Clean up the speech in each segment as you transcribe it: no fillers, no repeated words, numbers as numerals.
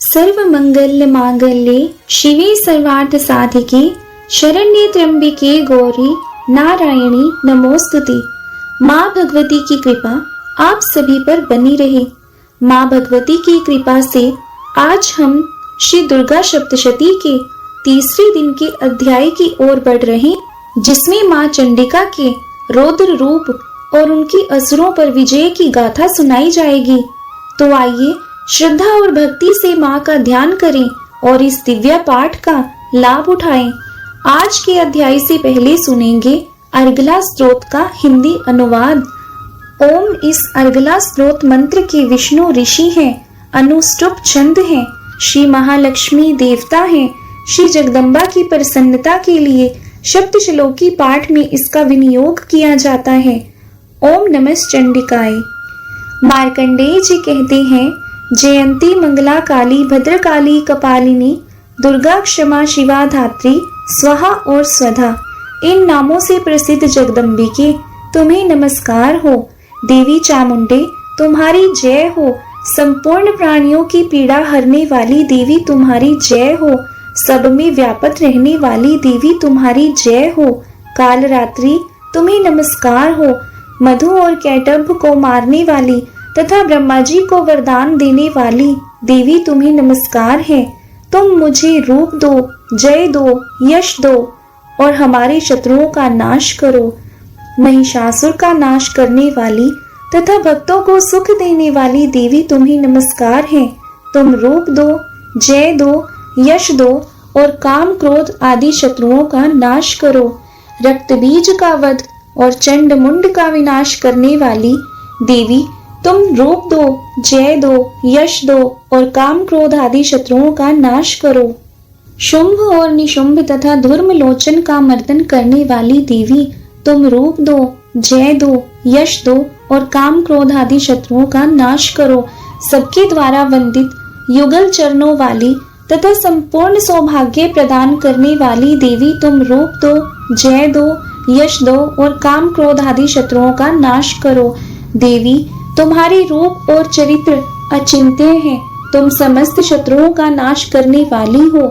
सर्व मंगल मांगल्ये शिवे सर्वार्थ साधिके शरण्ये त्र्यंबिके गौरी नारायणी नमोस्तुते। माँ भगवती की कृपा आप सभी पर बनी रहे। माँ भगवती की कृपा से आज हम श्री दुर्गा सप्तशती के तीसरे दिन के अध्याय की ओर बढ़ रहे, जिसमें माँ चंडिका के रौद्र रूप और उनकी असुरों पर विजय की गाथा सुनाई जाएगी। तो आइए श्रद्धा और भक्ति से माँ का ध्यान करें और इस दिव्य पाठ का लाभ उठाएं। आज के अध्याय से पहले सुनेंगे अर्गला स्तोत्र का हिंदी अनुवाद। ओम इस अर्गला स्तोत्र मंत्र के विष्णु ऋषि हैं, अनुष्टुप छंद हैं, श्री महालक्ष्मी देवता हैं। श्री जगदम्बा की प्रसन्नता के लिए सप्तश्लोकी पाठ में इसका विनियोग किया जाता है। ओम नमः चंडिकाय। मार्कंडेय जी कहते हैं, जयंती मंगला काली भद्रकाली कपालिनी दुर्गा क्षमा शिवा धात्री स्वाहा और स्वधा, इन नामों से प्रसिद्ध जगदम्बिके तुम्हें नमस्कार हो। देवी चामुंडे तुम्हारी जय हो। संपूर्ण प्राणियों की पीड़ा हरने वाली देवी तुम्हारी जय हो। सब में व्यापक रहने वाली देवी तुम्हारी जय हो। काल रात्रि तुम्हें नमस्कार हो। मधु और कैटभ को मारने वाली तथा ब्रह्मा जी को वरदान देने वाली देवी तुम्हें नमस्कार है। तुम मुझे रूप दो, जय दो, यश दो और हमारे शत्रुओं का नाश करो। महिषासुर का नाश करने वाली तथा भक्तों को सुख देने वाली देवी तुम्हें नमस्कार है। तुम रूप दो, जय दो, यश दो और काम क्रोध आदि शत्रुओं का नाश करो। रक्त बीज का वध और चंड मुंड का विनाश करने वाली देवी तुम रूप दो, जय दो, यश दो और काम क्रोध आदि शत्रुओं का नाश करो। शुंभ और निशुंभ तथा धूर्म लोचन का मर्दन करने वाली देवी तुम रूप दो, जय दो, यश दो और काम क्रोध आदि शत्रुओं का नाश करो। सबके द्वारा वंदित युगल चरणों वाली तथा संपूर्ण सौभाग्य प्रदान करने वाली देवी तुम रूप दो, जय दो, यश दो और काम क्रोध आदि शत्रुओं का नाश करो। देवी तुम्हारे रूप और चरित्र अचिंत्य हैं। तुम समस्त शत्रुओं का नाश करने वाली हो।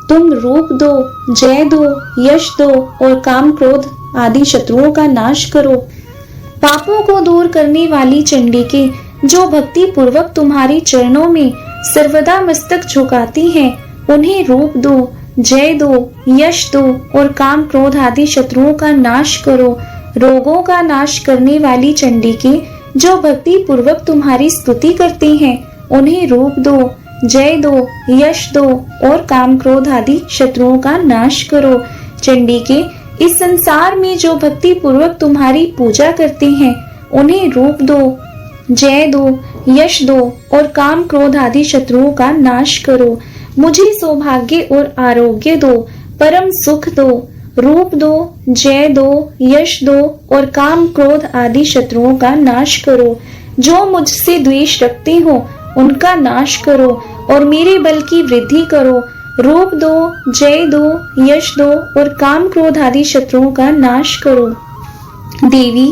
तुम रूप दो, जय दो, यश दो और काम क्रोध आदि शत्रुओं का नाश करो। पापों को दूर करने वाली चंडिके जो भक्ति पूर्वक तुम्हारे चरणों में सर्वदा मस्तक झुकाती हैं, उन्हें रूप दो, जय दो, यश दो और काम क्रोध आदि शत्रुओं का नाश करो। रोगों का नाश करने वाली चंडिके जो भक्ति पूर्वक तुम्हारी स्तुति करते हैं, उन्हें रूप दो, जय दो, यश दो और काम क्रोध आदि शत्रुओं का नाश करो। चंडिके इस संसार में जो भक्ति पूर्वक तुम्हारी पूजा करते हैं, उन्हें रूप दो, जय दो, यश दो और काम क्रोध आदि शत्रुओं का नाश करो। मुझे सौभाग्य और आरोग्य दो, परम सुख दो। रूप दो, जय दो, यश दो और काम क्रोध आदि शत्रुओं का नाश करो। जो मुझसे द्वेष रखते हो उनका नाश करो और मेरे बल की वृद्धि करो। रूप दो, जय दो, यश दो और काम क्रोध आदि शत्रुओं का नाश करो। देवी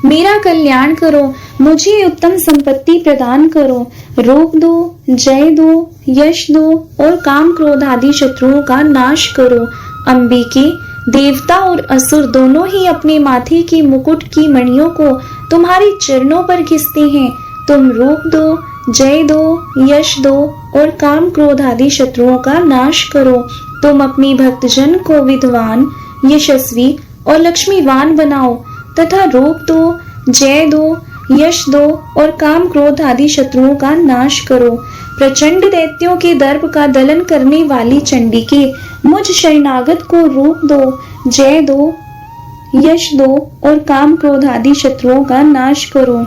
मेरा कल्याण करो, मुझे उत्तम संपत्ति प्रदान करो। रूप दो, जय दो, यश दो और काम क्रोध आदि शत्रुओं का नाश करो। अंबिके देवता और असुर दोनों ही अपने माथे की मुकुट की मणियों को तुम्हारे चरणों पर घिसते हैं। तुम रूप दो, जय दो, यश दो और काम क्रोध आदि शत्रुओं का नाश करो। तुम अपनी भक्तजन को विद्वान, यशस्वी और लक्ष्मीवान बनाओ तथा रूप दो, जय दो, यश दो और काम क्रोध आदि शत्रुओं का नाश करो। प्रचंड दैत्यों के दर्प का दलन करने वाली चंडिके मुझ शरणागत को रूप दो, जय दो, यश दो और काम क्रोध आदि शत्रुओं का नाश करो।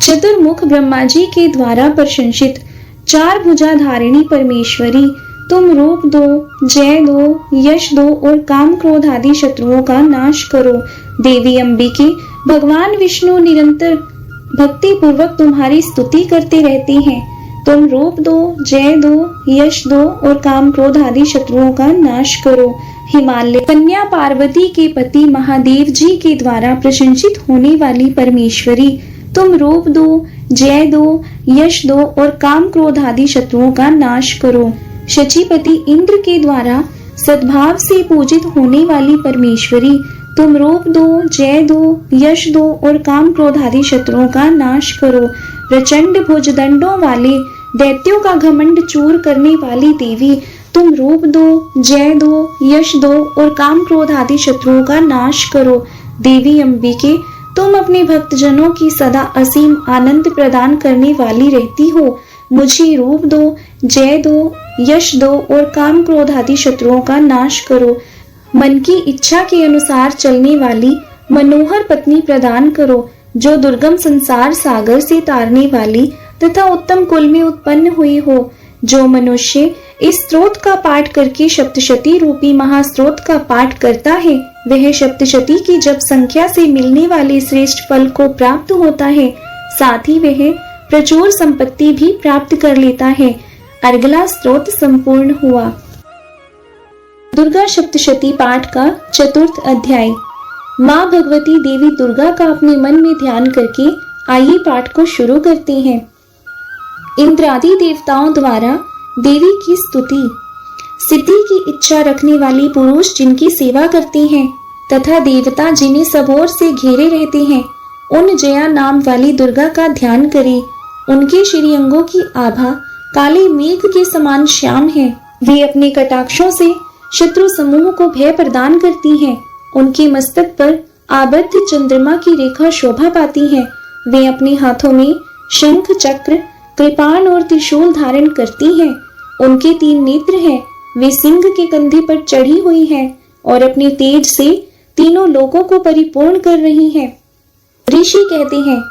चतुर्मुख ब्रह्मा जी के द्वारा प्रशंसित चार भुजा धारिणी परमेश्वरी तुम रूप दो, जय दो, यश दो और काम क्रोध आदि शत्रुओं का नाश करो। देवी अंबिके भगवान विष्णु निरंतर भक्ति पूर्वक तुम्हारी स्तुति करते रहते हैं। तुम रूप दो, जय दो, यश दो और काम क्रोध आदि शत्रुओं का नाश करो। हिमालय कन्या पार्वती के पति महादेव जी के द्वारा प्रशंसित होने वाली परमेश्वरी तुम रूप दो, जय दो, यश दो और काम क्रोध आदि शत्रुओं का नाश करो। शचीपति इंद्र के द्वारा सद्भाव से पूजित होने वाली परमेश्वरी, तुम रूप दो, जय दो, यश दो और काम क्रोध आदि शत्रुओं का नाश करो। प्रचंड भुजदंडों वाले दैत्यों का घमंड चूर करने वाली देवी, तुम रूप दो, जय दो, यश दो और काम क्रोध आदि शत्रुओं का नाश करो। देवी अंबिके, तुम अपने भक्तजनों की सदा असीम आनंद प्रदान करने वाली रहती हो। मुझे रूप दो, जय दो, यश दो और काम क्रोध आदि शत्रुओं का नाश करो। मन की इच्छा के अनुसार चलने वाली मनोहर पत्नी प्रदान करो, जो दुर्गम संसार सागर से तारने वाली तथा उत्तम कुल में उत्पन्न हुई हो। जो मनुष्य इस स्त्रोत का पाठ करके सप्तशती रूपी महास्त्रोत का पाठ करता है, वह सप्तशती की जप संख्या से मिलने वाले श्रेष्ठ फल को प्राप्त होता है। साथ ही वह प्रचुर संपत्ति भी प्राप्त कर लेता है। अर्गला स्त्रोत संपूर्ण हुआ। दुर्गा सप्तशती पाठ का चतुर्थ अध्याय। माँ भगवती देवी दुर्गा का अपने मन में ध्यान करके आइए पाठ को शुरू करते हैं। इंद्रादि देवताओं द्वारा देवी की स्तुति। सिद्धि की इच्छा रखने वाली पुरुष जिनकी सेवा करते हैं तथा देवता जिन्हें सब ओर से घेरे रहते हैं, उन जया नाम वाली दुर्गा का ध्यान करें। उनके श्री अंगों की आभा काले मेघ के समान श्याम है। वे अपने कटाक्षों से शत्रु समूह को भय प्रदान करती हैं। उनके मस्तक पर आबद्ध चंद्रमा की रेखा शोभा पाती है। वे अपने हाथों में शंख, चक्र, कृपाण और त्रिशूल धारण करती हैं। उनके 3 नेत्र हैं। वे सिंह के कंधे पर चढ़ी हुई हैं और अपने तेज से तीनों लोगों को परिपूर्ण कर रही हैं। ऋषि कहते हैं,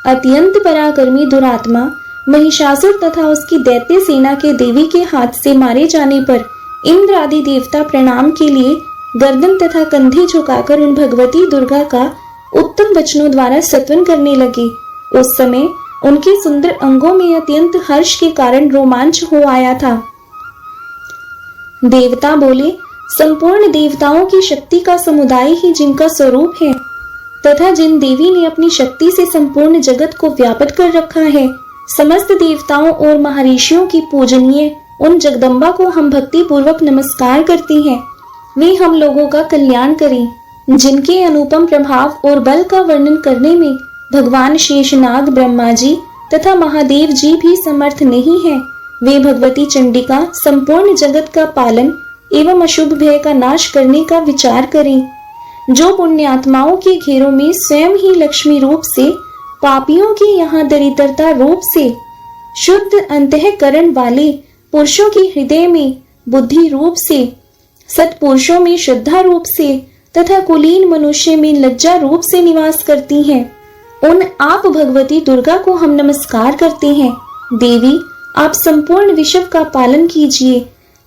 अत्यंत पराक्रमी दुरात्मा महिषासुर तथा उसकी दैत्य सेना के देवी के हाथ से मारे जाने पर इंद्र आदि देवता प्रणाम के लिए गर्दन तथा कंधे झुकाकर उन भगवती दुर्गा का उत्तम वचनों द्वारा स्तवन करने लगे। उस समय उनके सुंदर अंगों में अत्यंत हर्ष के कारण रोमांच हो आया था। देवता बोले, संपूर्ण देवताओं की शक्ति का समुदाय ही जिनका स्वरूप है तथा जिन देवी ने अपनी शक्ति से संपूर्ण जगत को व्यापक कर रखा है, समस्त देवताओं और महर्षियों की पूजनीय उन जगदम्बा को हम भक्ति पूर्वक नमस्कार करते हैं। वे हम लोगों का कल्याण करें। जिनके अनुपम प्रभाव और बल का वर्णन करने में भगवान शेषनाग, ब्रह्मा जी तथा महादेव जी भी समर्थ नहीं है, वे भगवती चंडिका संपूर्ण जगत का पालन एवं अशुभ भय का नाश करने का विचार करें। जो पुण्यात्माओं के घेरों में स्वयं ही लक्ष्मी रूप से, पापियों के यहाँ दरिद्रता रूप से, शुद्ध अंतःकरण वाले पुरुषों के हृदय में बुद्धि रूप से, सत्पुरुषों में श्रद्धा रूप से तथा कुलीन मनुष्य में लज्जा रूप से निवास करती हैं, उन आप भगवती दुर्गा को हम नमस्कार करते हैं। देवी, आप संपूर्ण विश्व का पालन कीजिए।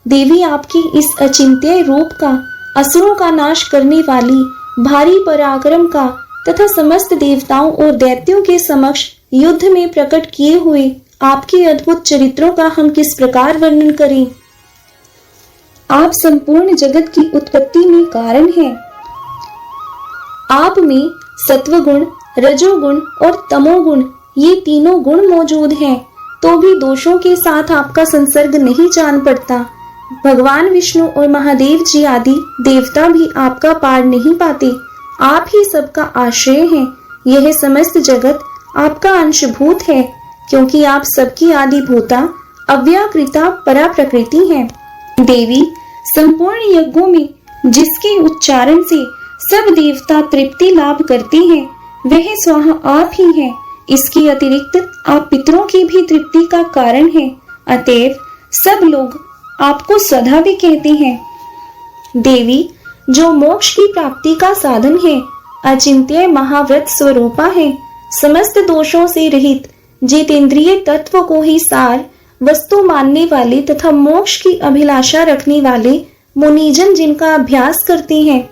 देवी, आपकी इस अचिंत्य रूप का, असुरों का नाश करने वाली भारी पराक्रम का तथा समस्त देवताओं और दैत्यों के समक्ष युद्ध में प्रकट किए हुए आपके अद्भुत चरित्रों का हम किस प्रकार वर्णन करें। आप संपूर्ण जगत की उत्पत्ति में कारण हैं। आप में सत्वगुण, रजोगुण और तमोगुण ये तीनों गुण मौजूद हैं, तो भी दोषों के साथ आपका संसर्ग नहीं जान पड़ता। भगवान विष्णु और महादेव जी आदि देवता भी आपका पार नहीं पाते। आप ही सबका आश्रय हैं। यह समस्त जगत आपका अंशभूत है, क्योंकि आप सबकी आदि भूता अव्याकृता परा प्रकृति हैं। देवी, संपूर्ण यज्ञों में जिसके उच्चारण से सब देवता तृप्ति लाभ करते हैं, वह स्वयं आप ही हैं। इसके अतिरिक्त आप पितरों की भी तृप्ति का कारण हैं। अतएव सब लोग आपको स्वधा भी कहते हैं। देवी, जो मोक्ष की प्राप्ति का साधन है, अचिंत्य महाव्रत स्वरूपा है, समस्त दोषों से रहित, जितेंद्रिय तत्व को ही सार वस्तु मानने वाले तथा मोक्ष की अभिलाषा रखने वाले मुनिजन जिनका अभ्यास करते हैं।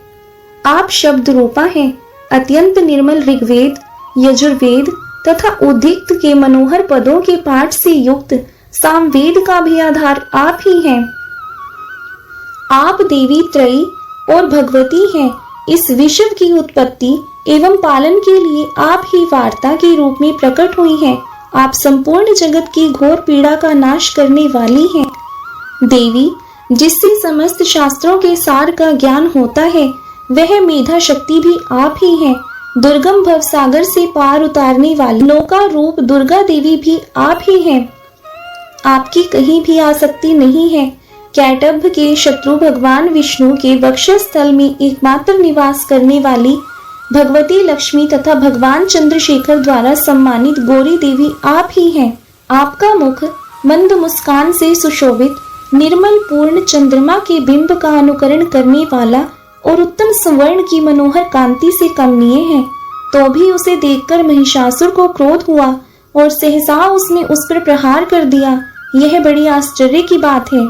आप शब्द रूपा हैं। अत्यंत निर्मल ऋग्वेद, यजुर्वेद तथा उद्दिक्त के मनोहर पदों के पाठ से युक्त सामवेद का भी आधार आप ही हैं। आप देवी त्रयी और भगवती हैं। इस विश्व की उत्पत्ति एवं पालन के लिए आप ही वार्ता के रूप में प्रकट हुई हैं। आप संपूर्ण जगत की घोर पीड़ा का नाश करने वाली हैं। देवी, जिससे समस्त शास्त्रों के सार का ज्ञान होता है, वह मेधा शक्ति भी आप ही हैं। दुर्गम भव सागर से पार उतारने वाली नौका रूप दुर्गा देवी भी आप ही हैं। आपकी कहीं भी आसक्ति नहीं है। कैटभ के शत्रु भगवान विष्णु के वक्षस्थल में एकमात्र निवास करने वाली भगवती लक्ष्मी तथा भगवान चंद्रशेखर द्वारा सम्मानित गौरी देवी आप ही हैं। आपका मुख मंद मुस्कान से सुशोभित निर्मल पूर्ण चंद्रमा के बिंब का अनुकरण करने वाला और उत्तम सुवर्ण की मनोहर कांति से कमनीय है। तो भी उसे देखकर महिषासुर को क्रोध हुआ और सहसा उसने उस पर प्रहार कर दिया। यह बड़ी आश्चर्य की बात है।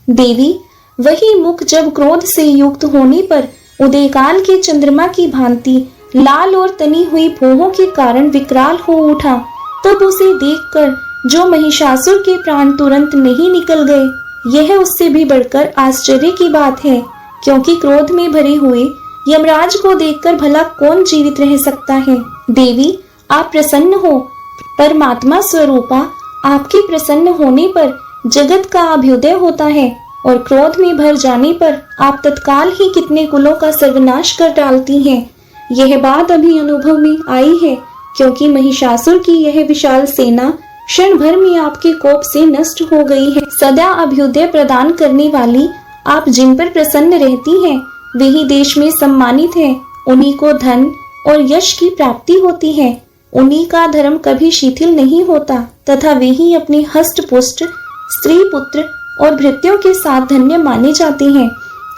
देवी, वही मुख जब क्रोध से युक्त होने पर उदयकाल के चंद्रमा की भांति लाल और तनी हुई भौहों के कारण विकराल हो उठा, तब उसे देखकर जो महिषासुर के प्राण तुरंत नहीं निकल गए, यह उससे भी बढ़कर आश्चर्य की बात है। क्योंकि क्रोध में भरे हुए यमराज को देखकर भला कौन जीवित रह सकता है। देवी, आप प्रसन्न हो। परमात्मा स्वरूपा, आपके प्रसन्न होने पर जगत का अभ्युदय होता है और क्रोध में भर जाने पर आप तत्काल ही कितने कुलों का सर्वनाश कर डालती हैं। यह बात अभी अनुभव में आई है, क्योंकि महिषासुर की यह विशाल सेना क्षण भर में आपके कोप से नष्ट हो गई है। सदा अभ्युदय प्रदान करने वाली आप जिन पर प्रसन्न रहती हैं, वही देश में सम्मानित हैं। उन्हीं को धन और यश की प्राप्ति होती है। उन्हीं का धर्म कभी शिथिल नहीं होता तथा वे ही अपने हष्ट पुष्ट स्त्री पुत्र और भृत्यों के साथ धन्य माने जाते हैं।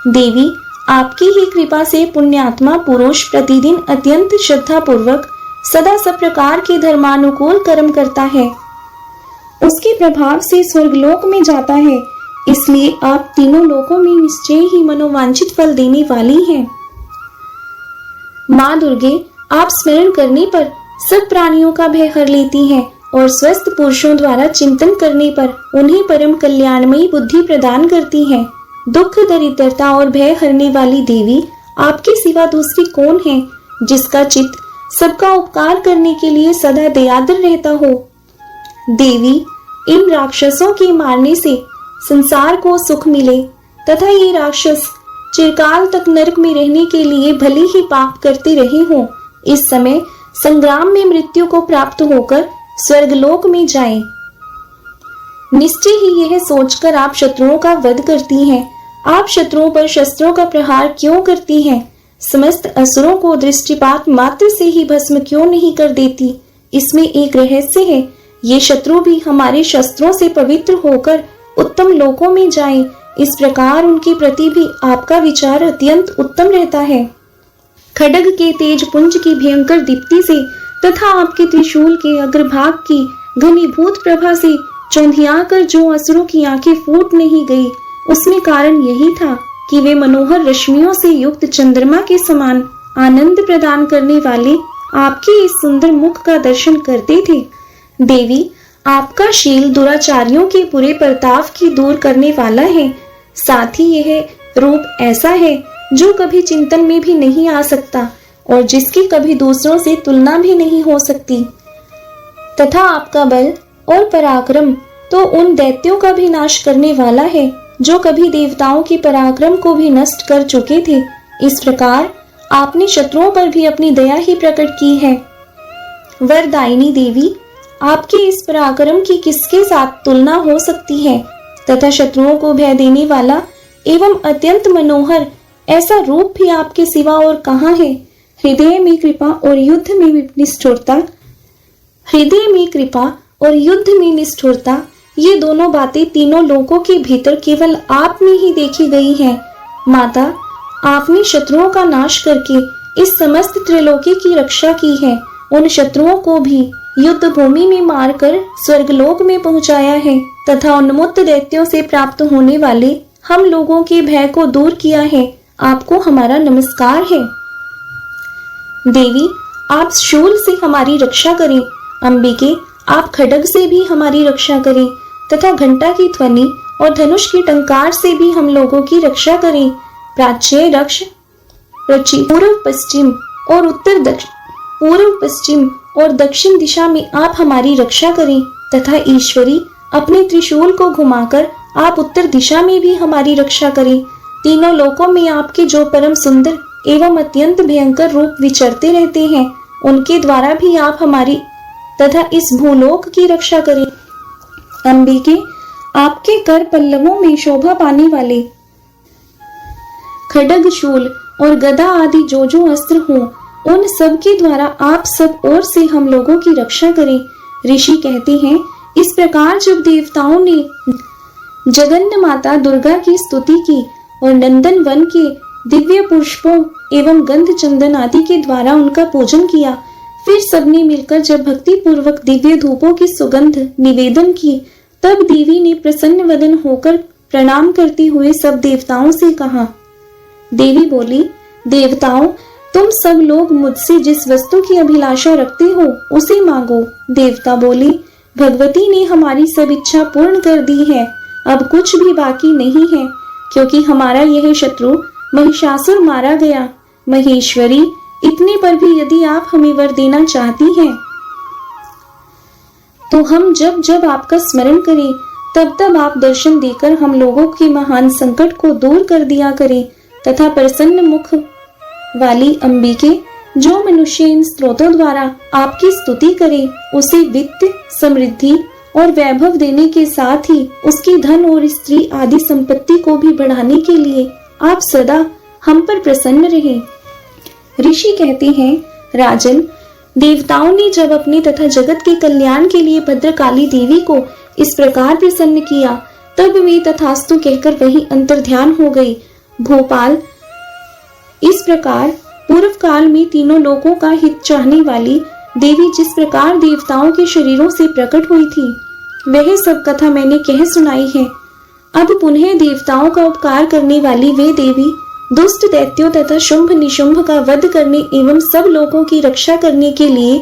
देवी, आपकी ही कृपा से पुण्यात्मा पुरुष प्रतिदिन अत्यंत श्रद्धा पूर्वक सदा सब प्रकार के धर्मानुकूल कर्म करता है। उसके प्रभाव से स्वर्गलोक में जाता है। इसलिए आप तीनों लोकों में निश्चय ही मनोवांछित फल देने वाली हैं। माँ दुर्गे, आप स्मरण करने पर सब प्राणियों का भय हर लेती हैं और स्वस्थ पुरुषों द्वारा चिंतन करने पर उन्हें परम कल्याणमयी बुद्धि प्रदान करती हैं। दुख दरिद्रता और भय हरने वाली देवी, आपके सिवा दूसरी कौन है जिसका चित्त सबका उपकार करने के लिए सदा दयाद्र रहता हो। देवी, इन राक्षसों के मारने से संसार को सुख मिले तथा ये राक्षस चिरकाल तक नरक में रहने के लिए भले ही पाप करते रहे हों, इस समय संग्राम में मृत्यु को प्राप्त होकर स्वर्गलोक में जाएं। निश्चय ही यह सोचकर आप शत्रुओं का वध करती हैं। आप शत्रुओं पर शस्त्रों का प्रहार क्यों करती हैं? समस्त असुरों को दृष्टिपात मात्र से ही भस्म क्यों नहीं कर देती? इसमें एक रहस्य है। ये शत्रु भी हमारे शस्त्रों से पवित्र होकर उत्तम लोकों में जाएं। इस प्रकार उनके प्रति भी आपका विचार अत्यंत उत्तम रहता है। खड्ग के तेज पुंज की भयंकर दीप्ति से तथा आपके त्रिशूल के अग्रभाग की घनीभूत प्रभा से चौंधियाकर जो असुरों की आंखें फूट नहीं गई, उसमें कारण यही था कि वे मनोहर रश्मियों से युक्त चंद्रमा के समान आनंद प्रदान करने वाले आपके इस सुंदर मुख का दर्शन करते थे। देवी, आपका शील दुराचारियों के बुरे बर्ताव की दूर करने वाला है। साथ ही यह रूप ऐसा है जो कभी चिंतन में भी नहीं आ सकता और जिसकी कभी दूसरों से तुलना भी नहीं हो सकती। तथा आपका बल और पराक्रम तो उन दैत्यों का भी नाश करने वाला है जो कभी देवताओं के पराक्रम को भी नष्ट कर चुके थे। इस प्रकार आपने शत्रुओं पर भी अपनी दया ही प्रकट की है। वरदायिनी देवी, आपके इस पराक्रम की किसके साथ तुलना हो सकती है? तथा शत्रुओं को भय देने वाला एवं अत्यंत मनोहर ऐसा रूप भी आपके सिवा और कहाँ है? हृदय में कृपा और युद्ध में निष्ठुरता, हृदय में कृपा और युद्ध में निष्ठुरता, ये दोनों बातें तीनों लोकों के भीतर केवल आप में ही देखी गई हैं। माता, आपने शत्रुओं का नाश करके इस समस्त त्रिलोकी की रक्षा की है। उन शत्रुओं को भी युद्ध भूमि में मारकर स्वर्गलोक में पहुंचाया है तथा उन्मुक्त दैत्यों से प्राप्त होने वाले हम लोगों के भय को दूर किया है। आपको हमारा नमस्कार है। देवी, आप शूल से हमारी रक्षा करें। अंबिके, आप खड्ग से भी हमारी रक्षा करें तथा घंटा की ध्वनि और धनुष की टंकार से भी हम लोगों की रक्षा करें। प्राच्य रक्ष, पूर्व पश्चिम और उत्तर दक्षिण, पूर्व पश्चिम और दक्षिण दिशा में आप हमारी रक्षा करें तथा ईश्वरी अपने त्रिशूल को घुमाकर आप उत्तर दिशा में भी हमारी रक्षा करें। तीनों लोकों में आपके जो परम सुंदर एवं अत्यंत भयंकर रूप विचरते रहते हैं, उनके द्वारा भी आप हमारी तथा इस भूलोक की रक्षा करें। अंबिके, आपके कर पल्लवों में शोभा पाने वाले खड्ग, शूल और गदा आदि जो जो अस्त्र हों, उन सब के द्वारा आप सब ओर से हम लोगों की रक्षा करें। ऋषि कहते हैं, इस प्रकार जब देवताओं ने जगन्य माता दुर्गा की स्तुति की और नंदन वन के दिव्य पुष्पों एवं गंध चंदन आदि के द्वारा उनका पूजन किया, फिर सबने मिलकर जब भक्ति पूर्वक दिव्य धूपों की सुगंध निवेदन की, तब देवी ने प्रसन्न वदन होकर प्रणाम करते हुए सब देवताओं से कहा। देवी बोली, देवताओं, तुम सब लोग मुझसे जिस वस्तु की अभिलाषा रखते हो उसे मांगो। देवता बोले, भगवती ने हमारी सब इच्छा पूर्ण कर दी है, अब कुछ भी बाकी नहीं है, क्योंकि हमारा यह शत्रु महिषासुर मारा गया। महेश्वरी, इतने पर भी यदि आप हमें वर देना चाहती हैं, तो हम जब जब आपका स्मरण करें तब तब आप दर्शन देकर हम लोगों के महान संकट को दूर कर दिया करें तथा प्रसन्न मुख वाली अंबिके, जो मनुष्य इन स्त्रोतों द्वारा आपकी स्तुति करे, उसे वित्त, समृद्धि और वैभव देने के साथ ही उसकी धन और स्त्री आदि संपत्ति को भी बढ़ाने के लिए आप सदा हम पर प्रसन्न रहें। ऋषि कहते हैं, राजन, देवताओं ने जब अपने तथा जगत के कल्याण के लिए भद्रकाली देवी को इस प्रकार प्रसन्न किया, तब वे तथास्तु कहकर वहीं अंतर्ध्यान हो गई। भोपाल, इस प्रकार पूर्व काल में तीनों लोकों का हित चाहने वाली देवी जिस प्रकार देवताओं के शरीरों से प्रकट हुई थी, वह सब कथा मैंने कह सुनाई है। अब पुनः देवताओं का उपकार करने वाली वे देवी दुष्ट दैत्यों तथा शुंभ निशुंभ का वध करने एवं सब लोगों की रक्षा करने के लिए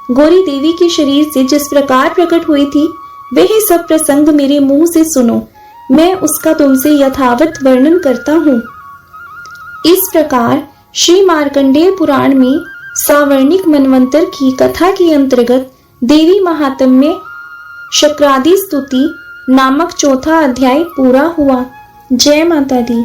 गौरी देवी के शरीर से जिस प्रकार प्रकट हुई थी, वह सब प्रसंग मेरे मुंह से सुनो, मैं उसका तुमसे यथावत वर्णन करता हूँ। इस प्रकार श्री मार्कंडेय पुराण में सावर्णिक मनवंतर की कथा के अंतर्गत देवी महात्म्य शक्रादि स्तुति नामक चौथा अध्याय पूरा हुआ। जय माता दी।